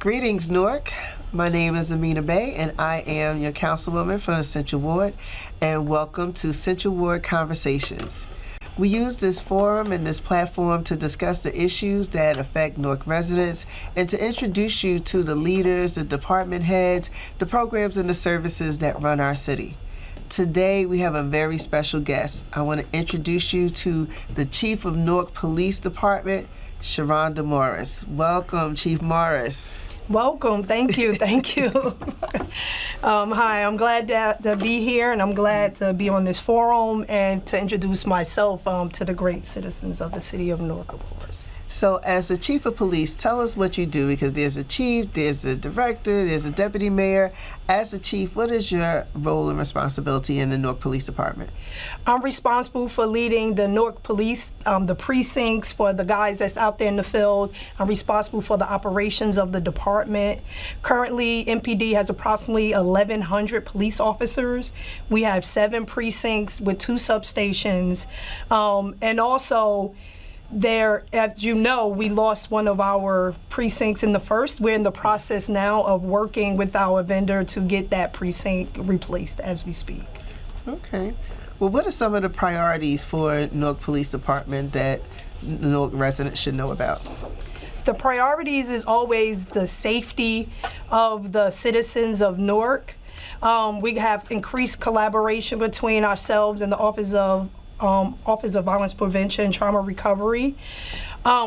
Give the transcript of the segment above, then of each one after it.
Greetings, Newark. My name is Amina Bay, and I am your councilwoman from the Central Ward, and welcome to Central Ward Conversations. We use this forum and this platform to discuss the issues that affect Newark residents and to introduce you to the leaders, the department heads, the programs and the services that run our city. Today, we have a very special guest. I want to introduce you to the Chief of Newark Police Department, Sharonda Morris. Welcome, Chief Morris. Welcome. Thank you. Thank you. Hi, I'm glad to be here, and I'm glad to be on this forum and to introduce myself to the great citizens of the city of Newark, of course. So as the Chief of Police, tell us what you do, because there's a chief, there's a director, there's a deputy mayor. As the chief, what is your role and responsibility in the Newark Police Department? I'm responsible for leading the Newark Police, the precincts, for the guys that's out there in the field. I'm responsible for the operations of the department. Currently, NPD has approximately 1,100 police officers. We have 7 precincts with 2 substations, and also there, as you know, we lost one of our precincts in the first. We're in the process now of working with our vendor to get that precinct replaced as we speak. Okay. Well, what are some of the priorities for Newark Police Department that Newark residents should know about? The priorities is always the safety of the citizens of Newark. We have increased collaboration between ourselves and the Office of Violence Prevention and Trauma Recovery.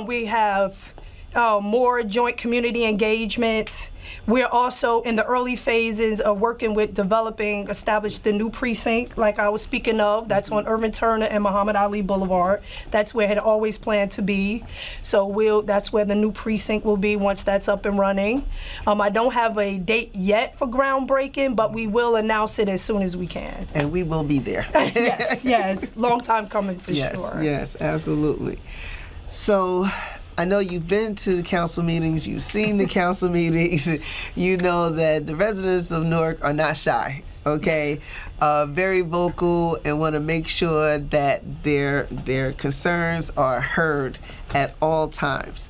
We have more joint community engagements. We're also in the early phases of working with establish the new precinct, like I was speaking of. That's on Irvin Turner and Muhammad Ali Boulevard. That's where it had always planned to be. So that's where the new precinct will be once that's up and running. I don't have a date yet for groundbreaking, but we will announce it as soon as we can. And we will be there. Yes. Long time coming for sure. Yes, absolutely. So, I know you've been to the council meetings, you've seen the council meetings, you know that the residents of Newark are not shy, okay? Very vocal and want to make sure that their concerns are heard at all times.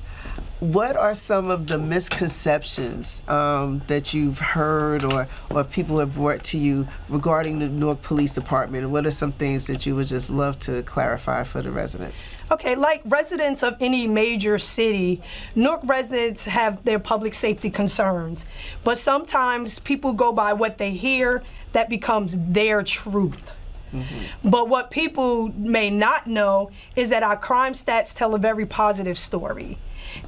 What are some of the misconceptions that you've heard or people have brought to you regarding the Newark Police Department? And what are some things that you would just love to clarify for the residents? Okay, like residents of any major city, Newark residents have their public safety concerns. But sometimes people go by what they hear, that becomes their truth. Mm-hmm. But what people may not know is that our crime stats tell a very positive story.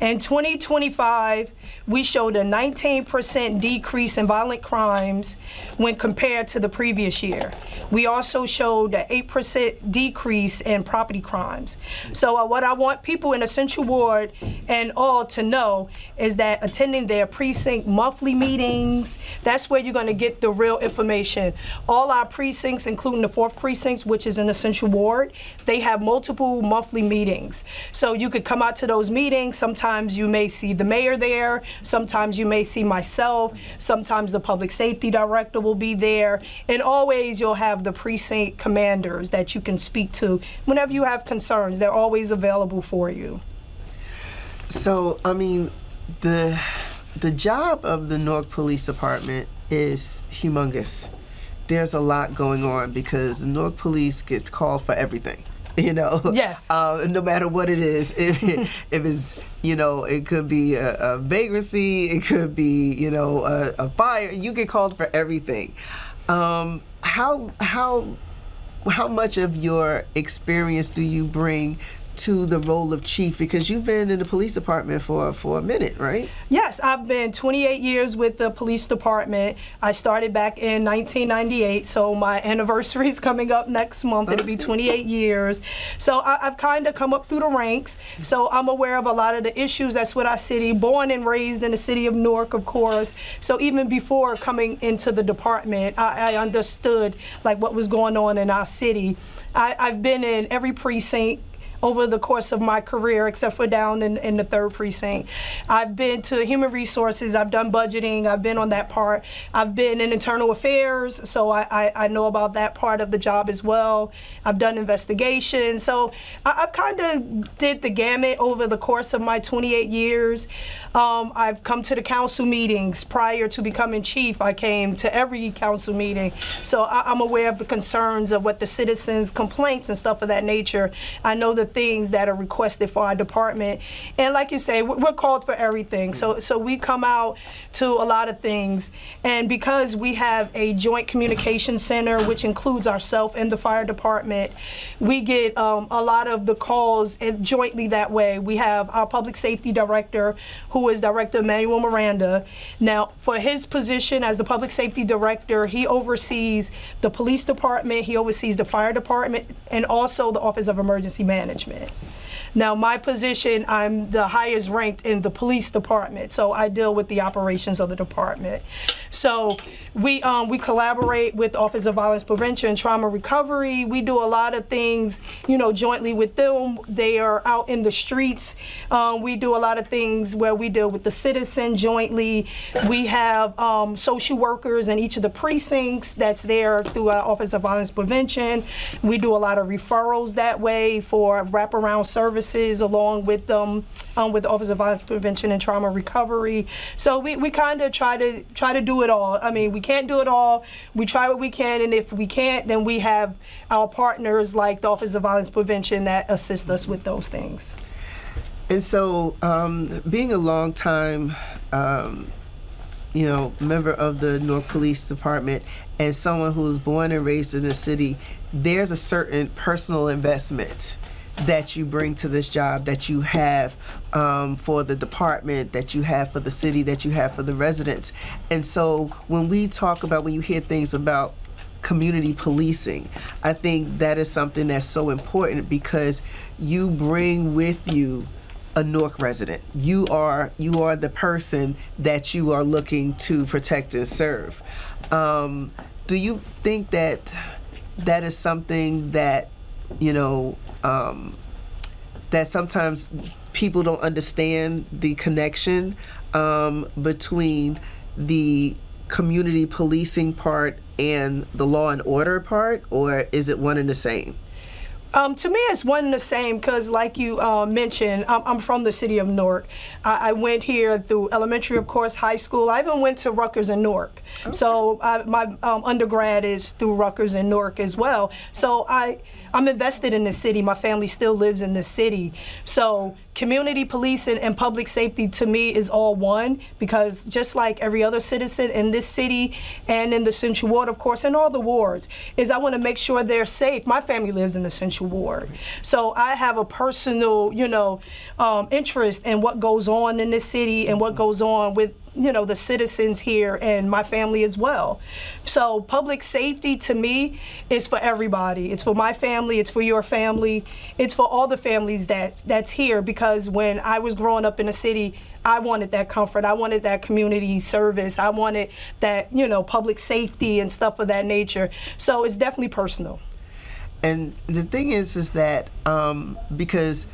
In 2025, we showed a 19% decrease in violent crimes when compared to the previous year. We also showed an 8% decrease in property crimes. So what I want people in the Central Ward and all to know is that attending their precinct monthly meetings, that's where you're going to get the real information. All our precincts, including the 4th precinct, which is in the Central Ward, they have multiple monthly meetings. So you could come out to those meetings. Sometimes you may see the mayor there, sometimes you may see myself, sometimes the public safety director will be there, and always you'll have the precinct commanders that you can speak to whenever you have concerns. They're always available for you. So, I mean, the job of the Newark Police Department is humongous. There's a lot going on because the Newark Police gets called for everything. You know, yes. No matter what it is, if it's, you know, it could be a vagrancy, it could be, you know, a fire. You get called for everything. How much of your experience do you bring to the role of chief? Because you've been in the police department for a minute, right? Yes, I've been 28 years with the police department. I started back in 1998, so my anniversary is coming up next month. It'll be 28 years. So I've kind of come up through the ranks. So I'm aware of a lot of the issues that's with our city, born and raised in the city of Newark, of course. So even before coming into the department, I understood like what was going on in our city. I've been in every precinct. over the course of my career, except for down in the 3rd precinct. I've been to human resources, I've done budgeting, I've been on that part. I've been in internal affairs, so I know about that part of the job as well. I've done investigations, so I've kind of did the gamut over the course of my 28 years. I've come to the council meetings. Prior to becoming chief, I came to every council meeting, so I'm aware of the concerns of what the citizens' complaints and stuff of that nature. I know the things that are requested for our department, and like you say, we're called for everything. So we come out to a lot of things, and because we have a joint communication center, which includes ourselves and the fire department, we get a lot of the calls and jointly that way. We have our public safety director, who is Director Emmanuel Miranda. Now, for his position as the public safety director, he oversees the police department, he oversees the fire department, and also the Office of Emergency Management. Now, my position, I'm the highest ranked in the police department, so I deal with the operations of the department. So we collaborate with the Office of Violence Prevention and Trauma Recovery. We do a lot of things, jointly with them. They are out in the streets. We do a lot of things where we deal with the citizen jointly. We have social workers in each of the precincts that's there through our Office of Violence Prevention. We do a lot of referrals that way for wraparound services along with with the Office of Violence Prevention and Trauma Recovery. So we kind of try to do it all. I mean, we can't do it all. We try what we can, and if we can't, then we have our partners like the Office of Violence Prevention that assist us with those things. And so, being a long time, member of the Newark Police Department and someone who was born and raised in the city, there's a certain personal investment that you bring to this job, that you have for the department, that you have for the city, that you have for the residents. And so when you hear things about community policing, I think that is something that's so important, because you bring with you a Newark resident. You are the person that you are looking to protect and serve. Do you think that is something that, that sometimes people don't understand the connection between the community policing part and the law and order part, or is it one and the same? To me, it's one and the same, because like you mentioned, I'm from the city of Newark. I went here through elementary, of course, high school. I even went to Rutgers in Newark. Okay. So my undergrad is through Rutgers in Newark as well. So I'm invested in the city. My family still lives in the city. So community policing and public safety to me is all one, because just like every other citizen in this city and in the Central Ward, of course, and all the wards, is I want to make sure they're safe. My family lives in the Central Ward. So I have a personal, interest in what goes on in this city and what goes on with the citizens here and my family as well. So public safety to me is for everybody. It's for my family, it's for your family, it's for all the families that's here, because when I was growing up in the city, I wanted that comfort, I wanted that community service, I wanted that, public safety and stuff of that nature. So it's definitely personal. And the thing is that because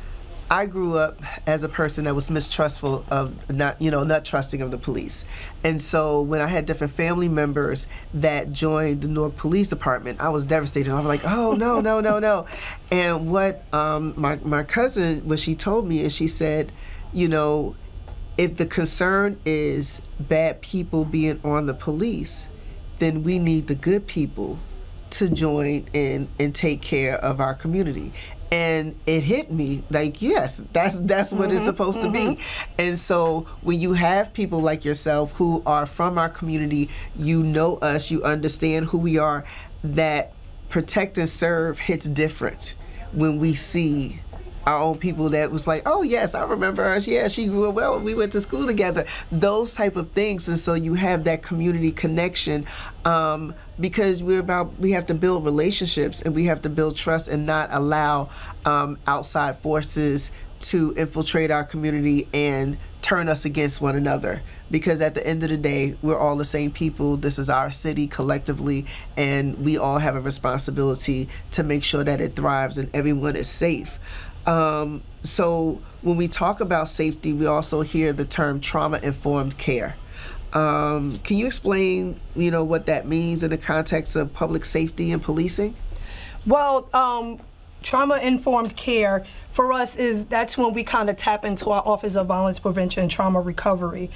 I grew up as a person that was mistrustful of not trusting of the police. And so when I had different family members that joined the Newark Police Department, I was devastated. I was like, oh, no, no, no, no. And what my cousin, what she told me is, she said, if the concern is bad people being on the police, then we need the good people to join in and take care of our community. And it hit me like, yes, that's what it's supposed to be. And so when you have people like yourself who are from our community, you know us, you understand who we are, that protect and serve hits different when we see our own people that was like, oh yes, I remember her. Yeah, she grew up well. We went to school together. Those type of things, and so you have that community connection because we have to build relationships and we have to build trust and not allow outside forces to infiltrate our community and turn us against one another. Because at the end of the day, we're all the same people. This is our city collectively, and we all have a responsibility to make sure that it thrives and everyone is safe. So when we talk about safety, we also hear the term trauma-informed care. Can you explain, what that means in the context of public safety and policing? Well, trauma-informed care for us that's when we kind of tap into our Office of Violence Prevention and Trauma Recovery,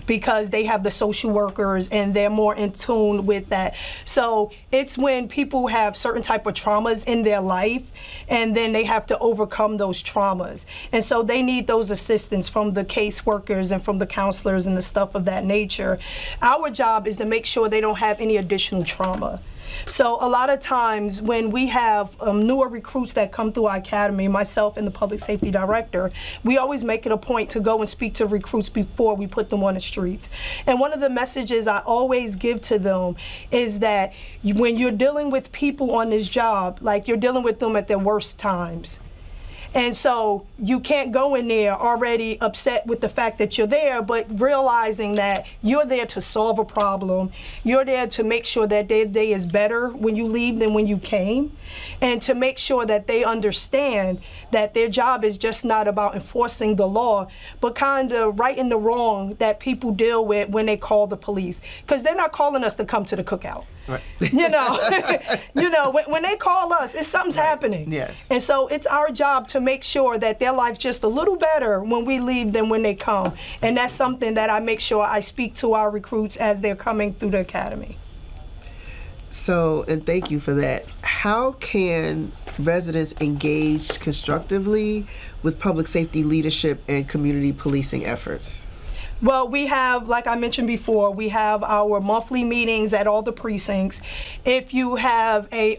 because they have the social workers and they're more in tune with that. So it's when people have certain type of traumas in their life, and then they have to overcome those traumas. And so they need those assistance from the caseworkers and from the counselors and the stuff of that nature. Our job is to make sure they don't have any additional trauma. So a lot of times when we have newer recruits that come through our academy, myself and the public safety director, we always make it a point to go and speak to recruits before we put them on the streets. And one of the messages I always give to them is that when you're dealing with people on this job, like you're dealing with them at their worst times. And so you can't go in there already upset with the fact that you're there, but realizing that you're there to solve a problem. You're there to make sure that their day is better when you leave than when you came, and to make sure that they understand that their job is just not about enforcing the law, but kind of righting the wrong that people deal with when they call the police. Because they're not calling us to come to the cookout. Right. When they call us, something's happening. Yes. And so it's our job to make sure that their life's just a little better when we leave than when they come. And that's something that I make sure I speak to our recruits as they're coming through the academy. So, and thank you for that. How can residents engage constructively with public safety leadership and community policing efforts? Well, we have, like I mentioned before, we have our monthly meetings at all the precincts. If you have a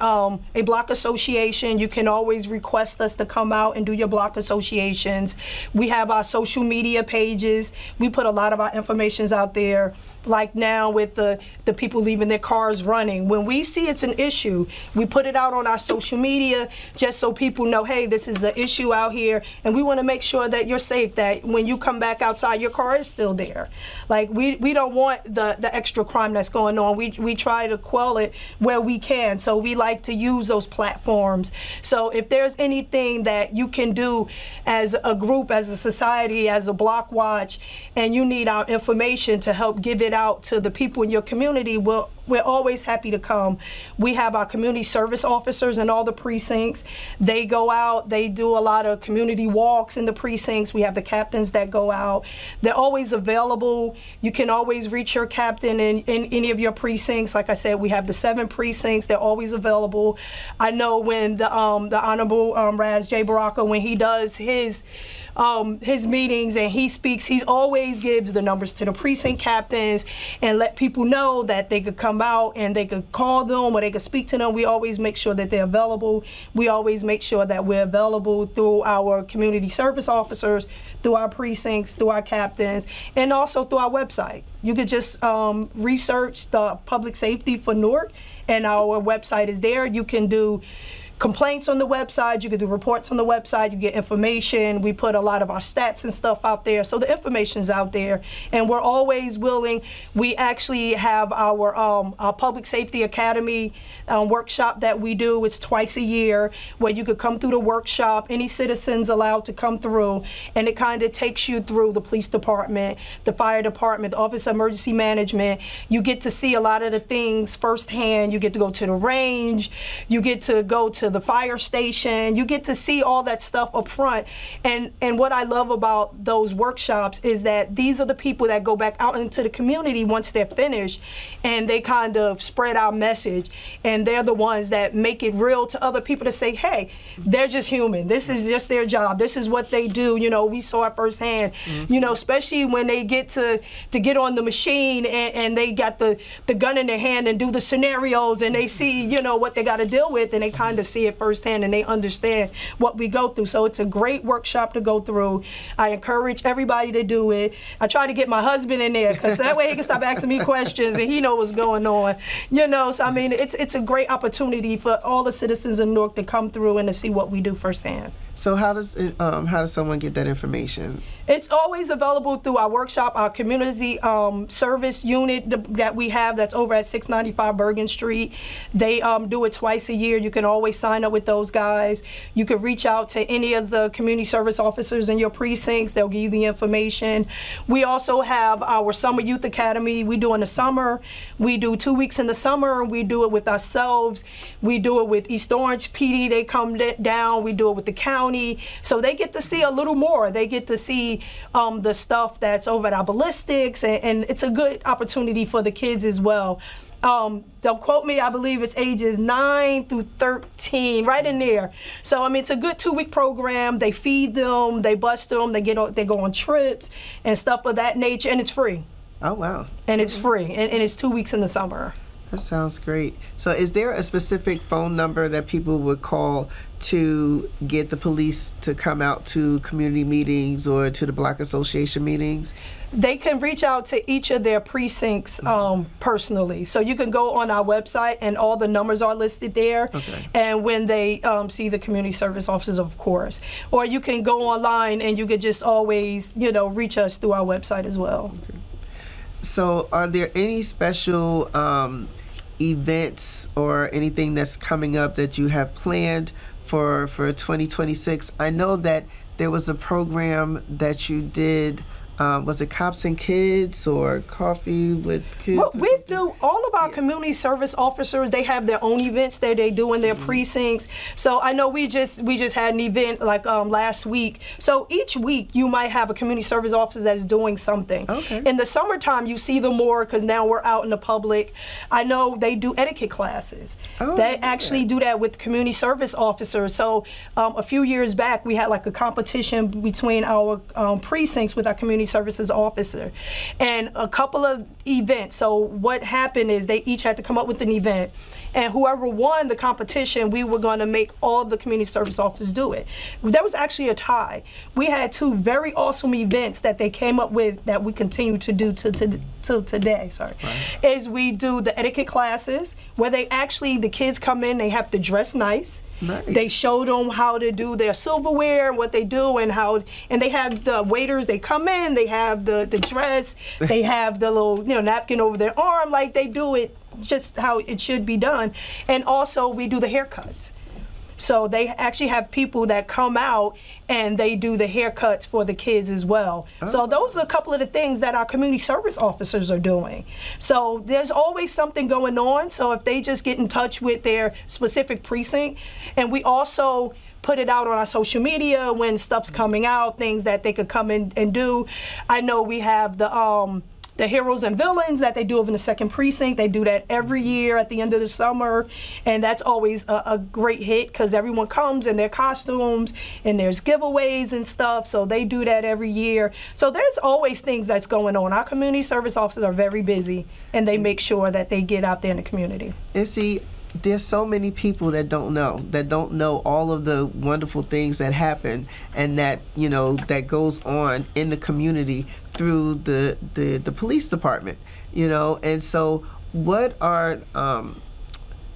block association, you can always request us to come out and do your block associations. We have our social media pages. We put a lot of our information out there. Like now with the people leaving their cars running. When we see it's an issue, we put it out on our social media just so people know, hey, this is an issue out here, and we want to make sure that you're safe, that when you come back outside, your car is still there. Like, we don't want the extra crime that's going on. We try to quell it where we can, so we like to use those platforms. So if there's anything that you can do as a group, as a society, as a block watch, and you need our information to help give it out to the people in your community, we're always happy to come. We have our community service officers in all the precincts. They go out, they do a lot of community walks in the precincts. We have the captains that go out. They're always available. You can always reach your captain in any of your precincts. Like I said, we have the 7 precincts. They're always available. I know when the Honorable Raz J. Baraka, when he does his meetings and he speaks, he always gives the numbers to the precinct captains and let people know that they could come out and they could call them or they could speak to them. We always make sure that they're available. We always make sure that we're available through our community service officers, through our precincts, through our captains, and also through our website. You could just research the public safety for Newark, and our website is there. You can do complaints on the website, you can do reports on the website, you get information. We put a lot of our stats and stuff out there, so the information's out there, and we're always willing. We actually have our Public Safety Academy workshop that we do. It's twice a year, where you could come through the workshop. Any citizen's allowed to come through, and it kind of takes you through the police department, the fire department, the Office of Emergency Management. You get to see a lot of the things firsthand. You get to go to the range, you get to go to the fire station, you get to see all that stuff up front. And what I love about those workshops is that these are the people that go back out into the community once they're finished, and they kind of spread our message, and they're the ones that make it real to other people to say, hey, they're just human. This is just their job. This is what they do. We saw it firsthand. Especially when they get to get on the machine and they got the gun in their hand and do the scenarios, and they see, what they got to deal with, and they kind of see it firsthand and they understand what we go through. So it's a great workshop to go through. I encourage everybody to do it. I try to get my husband in there, because that way he can stop asking me questions and he knows what's going on. So it's a great opportunity for all the citizens in Newark to come through and to see what we do firsthand. So how does someone get that information? It's always available through our workshop, our community service unit that we have that's over at 695 Bergen Street. They do it twice a year. You can always sign up with those guys. You can reach out to any of the community service officers in your precincts. They'll give you the information. We also have our Summer Youth Academy. We do in the summer. We do 2 weeks in the summer. We do it with ourselves. We do it with East Orange PD. They come down. We do it with the county. So they get to see a little more. They get to see the stuff that's over at our ballistics, and it's a good opportunity for the kids as well. They'll quote me, I believe it's ages 9 through 13, right in there. So, I mean, it's a good 2-week program. They feed them, they bust them, they go on trips and stuff of that nature, and it's free. Oh, wow. And it's free, and it's 2 weeks in the summer. That sounds great. So is there a specific phone number that people would call to get the police to come out to community meetings or to the Black Association meetings? They can reach out to each of their precincts personally. So you can go on our website and all the numbers are listed there. Okay. And when they see the community service officers, of course. Or you can go online and you could just always, reach us through our website as well. Okay. So are there any special events or anything that's coming up that you have planned for 2026? I know that there was a program that you did. Was it Cops and Kids or Coffee with Kids? Well, we do all of our community service officers. They have their own events that they do in their precincts. So I know we just had an event like last week. So each week you might have a community service officer that's doing something. Okay. In the summertime you see them more because now we're out in the public. I know they do etiquette classes. Oh, they actually do that with community service officers. So a few years back we had like a competition between our precincts with our community services officer and a couple of events. So what happened is they each had to come up with an event, and whoever won the competition, we were going to make all the community service officers do it. There was actually a tie. We had 2 very awesome events that they came up with that we continue to do till today. Sorry, right. Is we do the etiquette classes where the kids come in, they have to dress nice. Nice. They show them how to do their silverware and what they do and they have the waiters, they come in, they have the dress, they have the little napkin over their arm, like they do it just how it should be done. And also we do the haircuts. So they actually have people that come out and they do the haircuts for the kids as well. Oh. So those are a couple of the things that our community service officers are doing. So there's always something going on. So if they just get in touch with their specific precinct, and we also put it out on our social media when stuff's coming out, things that they could come in and do. I know we have the heroes and villains that they do over in the 2nd precinct. They do that every year at the end of the summer, and that's always a great hit because everyone comes in their costumes and there's giveaways and stuff, so they do that every year. So there's always things that's going on. Our community service officers are very busy, and they make sure that they get out there in the community. And see, there's so many people that don't know all of the wonderful things that happen and that that goes on in the community through the police department, and so what are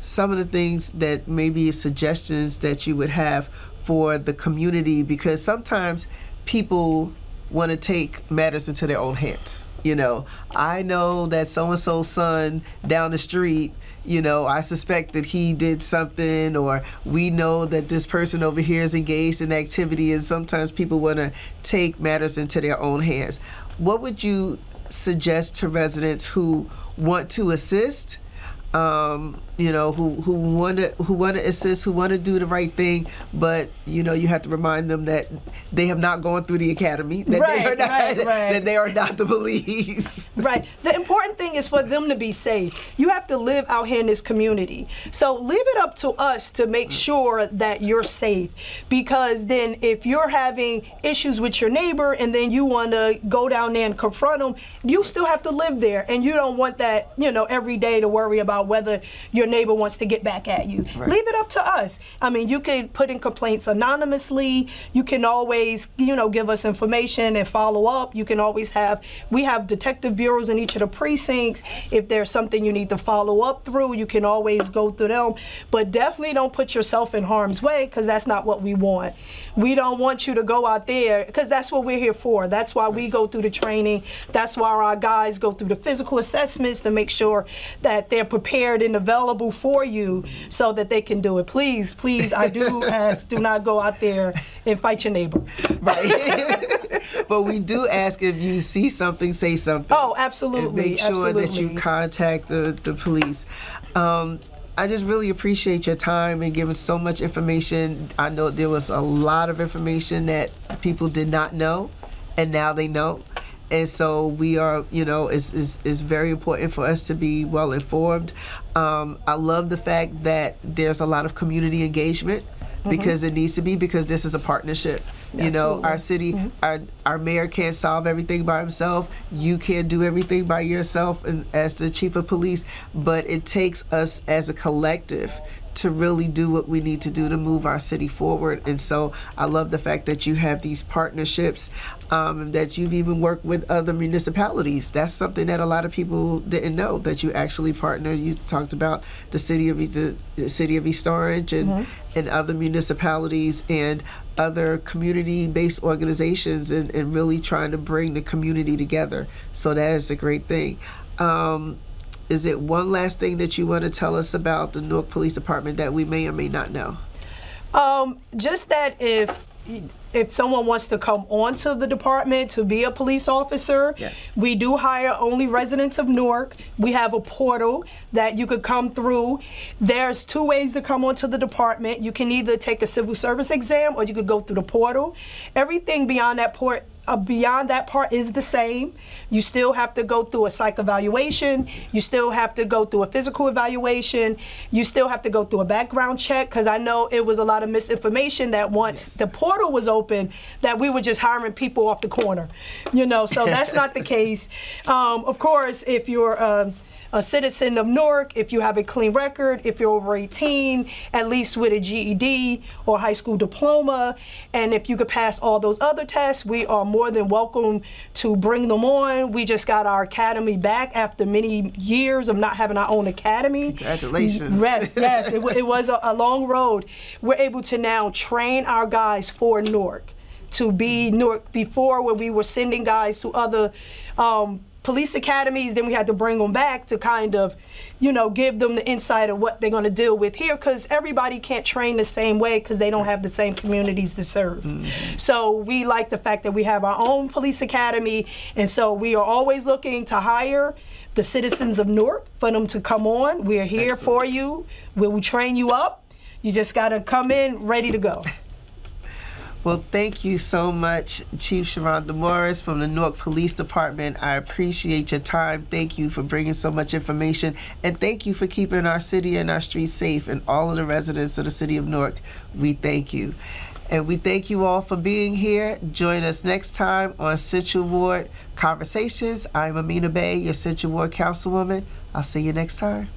some of the things that maybe suggestions that you would have for the community, because sometimes people want to take matters into their own hands. I know that so-and-so's son down the street, I suspect that he did something, or we know that this person over here is engaged in activity, and sometimes people want to take matters into their own hands. What would you suggest to residents who want to assist, who want to assist, who want to do the right thing, but you have to remind them that they have not gone through the academy, that that they are not the police. Right. The important thing is for them to be safe. You have to live out here in this community. So leave it up to us to make sure that you're safe, because then if you're having issues with your neighbor and then you want to go down there and confront them, you still have to live there, and you don't want that, every day to worry about whether your neighbor wants to get back at you. Right. Leave it up to us. I mean, you can put in complaints anonymously. You can always, give us information and follow up. You can always we have detective bureaus in each of the precincts. If there's something you need to follow up through, you can always go through them. But definitely don't put yourself in harm's way, because that's not what we want. We don't want you to go out there, because that's what we're here for. That's why we go through the training. That's why our guys go through the physical assessments to make sure that they're prepared and available for you so that they can do it. Please, please, I do ask, do not go out there and fight your neighbor. Right. But we do ask, if you see something, say something. Oh, absolutely. And make sure that you contact the police. I just really appreciate your time and giving so much information. I know there was a lot of information that people did not know, and now they know. And so we are, it's very important for us to be well informed. I love the fact that there's a lot of community engagement, because it needs to be, because this is a partnership. Absolutely. Our city, our mayor can't solve everything by himself. You can't do everything by yourself and as the chief of police, but it takes us as a collective to really do what we need to do to move our city forward. And so I love the fact that you have these partnerships, that you've even worked with other municipalities. That's something that a lot of people didn't know, that you actually partner. You talked about the city of East Orange and other municipalities and other community-based organizations, and really trying to bring the community together. So that is a great thing. Is it one last thing that you want to tell us about the Newark Police Department that we may or may not know? Just that if someone wants to come onto the department to be a police officer, yes, we do hire only residents of Newark. We have a portal that you could come through. There's 2 ways to come onto the department. You can either take a civil service exam, or you could go through the portal. Everything beyond that part is the same. You still have to go through a psych evaluation. You still have to go through a physical evaluation. You still have to go through a background check, because I know it was a lot of misinformation that once the portal was open, that we were just hiring people off the corner. So that's not the case. Of course, if you're a citizen of Newark, if you have a clean record, if you're over 18, at least with a GED or high school diploma, and if you could pass all those other tests, we are more than welcome to bring them on. We just got our academy back after many years of not having our own academy. Congratulations. Yes, it was a long road. We're able to now train our guys for Newark, to be Newark. Before, where we were sending guys to other police academies, then we had to bring them back to kind of, give them the insight of what they're going to deal with here, because everybody can't train the same way, because they don't have the same communities to serve. So we like the fact that we have our own police academy, and so we are always looking to hire the citizens of Newark for them to come on. We are here for you. We will train you up. You just got to come in ready to go. Well, thank you so much, Chief Sharonda Morris from the Newark Police Department. I appreciate your time. Thank you for bringing so much information. And thank you for keeping our city and our streets safe, and all of the residents of the city of Newark. We thank you. And we thank you all for being here. Join us next time on Central Ward Conversations. I'm Amina Bey, your Central Ward Councilwoman. I'll see you next time.